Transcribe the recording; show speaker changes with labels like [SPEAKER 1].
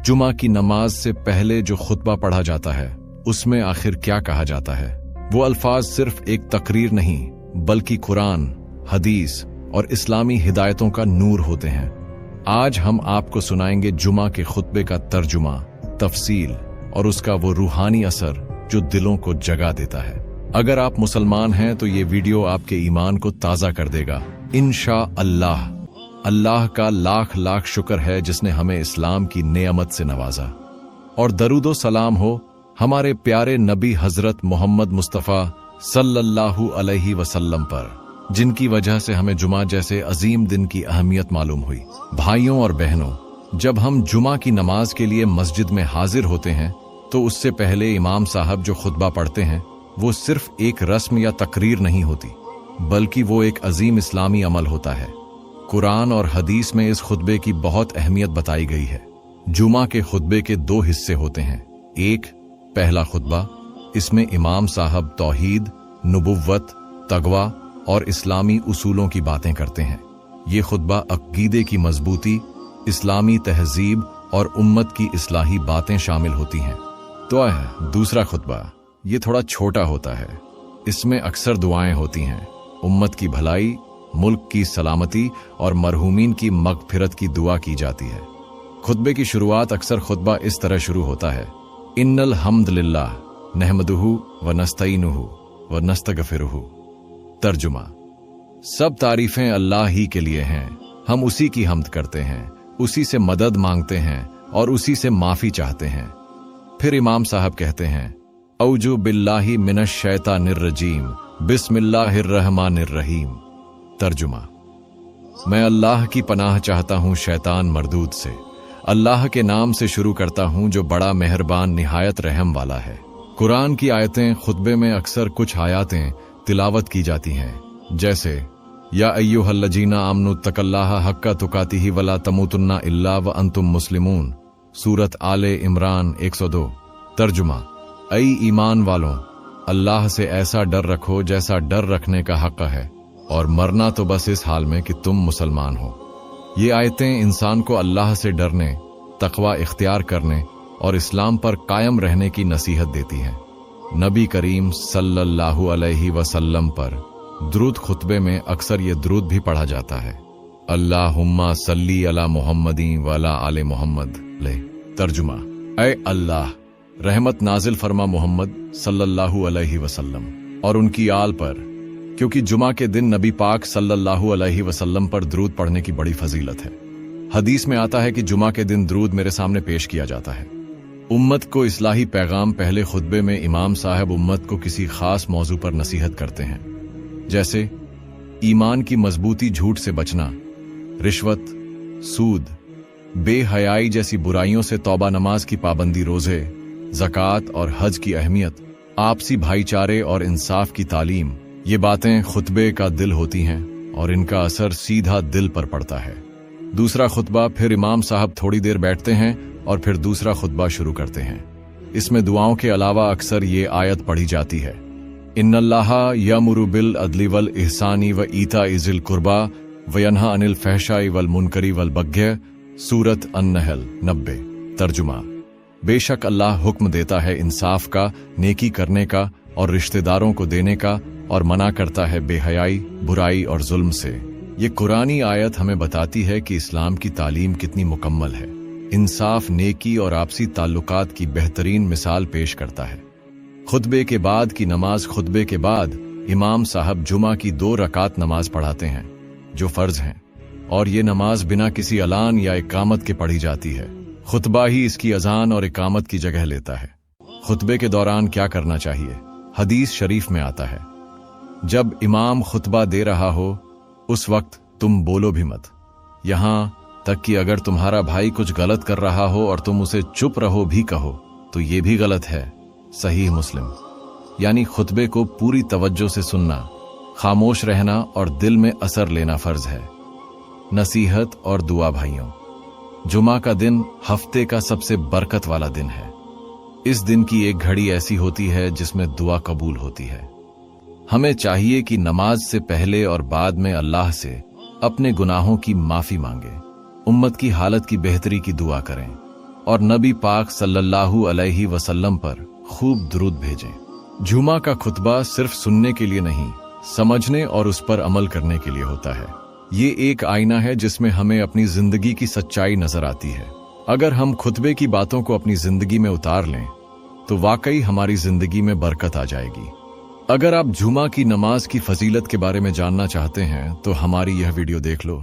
[SPEAKER 1] जुमा की नमाज से पहले जो खुतबा पढ़ा जाता है उसमें आखिर क्या कहा जाता है? वो अल्फाज सिर्फ एक तकरीर नहीं बल्कि कुरान, हदीस और इस्लामी हिदायतों का नूर होते हैं। आज हम आपको सुनाएंगे जुमा के खुतबे का तर्जुमा, तफसील और उसका वो रूहानी असर जो दिलों को जगा देता है। अगर आप मुसलमान हैं तो ये वीडियो आपके ईमान को ताज़ा कर देगा इंशाअल्लाह। अल्लाह का लाख लाख शुक्र है जिसने हमें इस्लाम की नेमत से नवाजा। और दरूदो सलाम हो हमारे प्यारे नबी हजरत मोहम्मद मुस्तफ़ा सल्लल्लाहु अलैहि वसल्लम पर, जिनकी वजह से हमें जुमा जैसे अजीम दिन की अहमियत मालूम हुई। भाइयों और बहनों, जब हम जुमा की नमाज के लिए मस्जिद में हाजिर होते हैं तो उससे पहले इमाम साहब जो खुतबा पढ़ते हैं वो सिर्फ एक रस्म या तकरीर नहीं होती, बल्कि वो एक अजीम इस्लामी अमल होता है। कुरान और हदीस में इस खुतबे की बहुत अहमियत बताई गई है। जुमा के खुतबे के दो हिस्से होते हैं। एक, पहला खुतबा, इसमें इमाम साहब तौहीद, नबुव्वत, तकवा और इस्लामी उसूलों की बातें करते हैं। ये खुतबा अकीदे की मजबूती, इस्लामी तहजीब और उम्मत की इस्लाही बातें शामिल होती हैं। तो दूसरा खुतबा, ये थोड़ा छोटा होता है। इसमें अक्सर दुआएं होती हैं, उम्मत की भलाई, मुल्क की सलामती और मरहूमीन की मगफिरत की दुआ की जाती है। खुतबे की शुरुआत अक्सर खुतबा इस तरह शुरू होता है, इन्नल हम्दुलिल्लाह नहमदुहु व नस्तईनुहु व नस्तगफिरुहु। तर्जुमा, सब तारीफें अल्लाह ही के लिए हैं, हम उसी की हम्द करते हैं, उसी से मदद मांगते हैं और उसी से माफी चाहते हैं। फिर इमाम साहब कहते हैं, औजु बिल्लाहि मिनश शैतानिर रजीम बिस्मिल्लाहिर रहमानिर रहीम। तर्जुमा, मैं अल्लाह की पनाह चाहता हूँ शैतान मरदूद से। अल्लाह के नाम से शुरू करता हूँ जो बड़ा मेहरबान निहायत रहम वाला है। कुरान की आयतें खुतबे में अक्सर कुछ आयातें तिलावत की जाती हैं, जैसे या अय्युहल्लजीना आमनु तकल्लाह हक्का तुकातिही वला तमूतुन्ना इल्ला व अंतुम मुस्लिमून, सूरत आले इमरान 102। तर्जुमा, ऐ ईमान वालों, अल्लाह से ऐसा डर रखो जैसा डर रखने का हक है, और मरना तो बस इस हाल में कि तुम मुसलमान हो। ये आयतें इंसान को अल्लाह से डरने, तकवा इख्तियार करने और इस्लाम पर कायम रहने की नसीहत देती हैं। नबी करीम सल्लल्लाहु अलैहि वसल्लम पर दुरूद खुतबे में अक्सर ये दुरूद भी पढ़ा जाता है, अल्लाहुम्मा सल्ली अला मुहम्मदी व अला आले मुहम्मद ले। तर्जुमा, ऐ अल्लाह रहमत नाजिल फरमा मोहम्मद सल्लल्लाहु अलैहि वसल्लम और उनकी आल पर, क्योंकि जुमा के दिन नबी पाक सल्लल्लाहु अलैहि वसल्लम पर दुरूद पढ़ने की बड़ी फजीलत है। हदीस में आता है कि जुमा के दिन दुरूद मेरे सामने पेश किया जाता है। उम्मत को इस्लाही पैगाम पहले खुतबे में इमाम साहब उम्मत को किसी खास मौजू पर नसीहत करते हैं, जैसे ईमान की मजबूती, झूठ से बचना, रिश्वत, सूद, बेहयाई जैसी बुराइयों से तौबा, नमाज की पाबंदी, रोजे, ज़कात और हज की अहमियत, आपसी भाईचारे और इंसाफ की तालीम। ये बातें खुतबे का दिल होती हैं और इनका असर सीधा दिल पर पड़ता है। दूसरा खुतबा, फिर इमाम साहब थोड़ी देर बैठते हैं और फिर दूसरा खुतबा शुरू करते हैं। इसमें दुआओं के अलावा अक्सर ये आयत पढ़ी जाती है, इन्नल्लाह यअमुरु बिल अदली वल इहसानी व ईताइ ज़िल कुर्बा व यन्हा अनिल फहशाई वल मुनकरी वल बग्य, सूरत अन-नहल 90। तर्जुमा, बेशक अल्लाह हुक्म देता है इंसाफ का, नेकी करने का और रिश्तेदारों को देने का, और मना करता है बेहयाई, बुराई और जुल्म से। ये कुरानी आयत हमें बताती है कि इस्लाम की तालीम कितनी मुकम्मल है। इंसाफ, नेकी और आपसी ताल्लुकात की बेहतरीन मिसाल पेश करता है। खुतबे के बाद की नमाज, खुतबे के बाद इमाम साहब जुमा की 2 रकात नमाज पढ़ाते हैं जो फर्ज हैं, और ये नमाज बिना किसी अलान या इकामत के पढ़ी जाती है। खुतबा ही इसकी अजान और इकामत की जगह लेता है। खुतबे के दौरान क्या करना चाहिए? हदीस शरीफ में आता है, जब इमाम खुतबा दे रहा हो उस वक्त तुम बोलो भी मत, यहां तक कि अगर तुम्हारा भाई कुछ गलत कर रहा हो और तुम उसे चुप रहो भी कहो तो ये भी गलत है। सही मुस्लिम। यानी खुतबे को पूरी तवज्जो से सुनना, खामोश रहना और दिल में असर लेना फर्ज है। नसीहत और दुआ। भाइयों, जुमा का दिन हफ्ते का सबसे बरकत वाला दिन है। इस दिन की एक घड़ी ऐसी होती है जिसमें दुआ कबूल होती है। हमें चाहिए कि नमाज से पहले और बाद में अल्लाह से अपने गुनाहों की माफी मांगे, उम्मत की हालत की बेहतरी की दुआ करें और नबी पाक सल्लल्लाहु अलैहि वसल्लम पर खूब दुरूद भेजें। जुमा का खुतबा सिर्फ सुनने के लिए नहीं, समझने और उस पर अमल करने के लिए होता है। ये एक आईना है जिसमें हमें अपनी जिंदगी की सच्चाई नजर आती है। अगर हम खुतबे की बातों को अपनी जिंदगी में उतार लें तो वाकई हमारी जिंदगी में बरकत आ जाएगी। अगर आप जुमा की नमाज की फजीलत के बारे में जानना चाहते हैं तो हमारी यह वीडियो देख लो।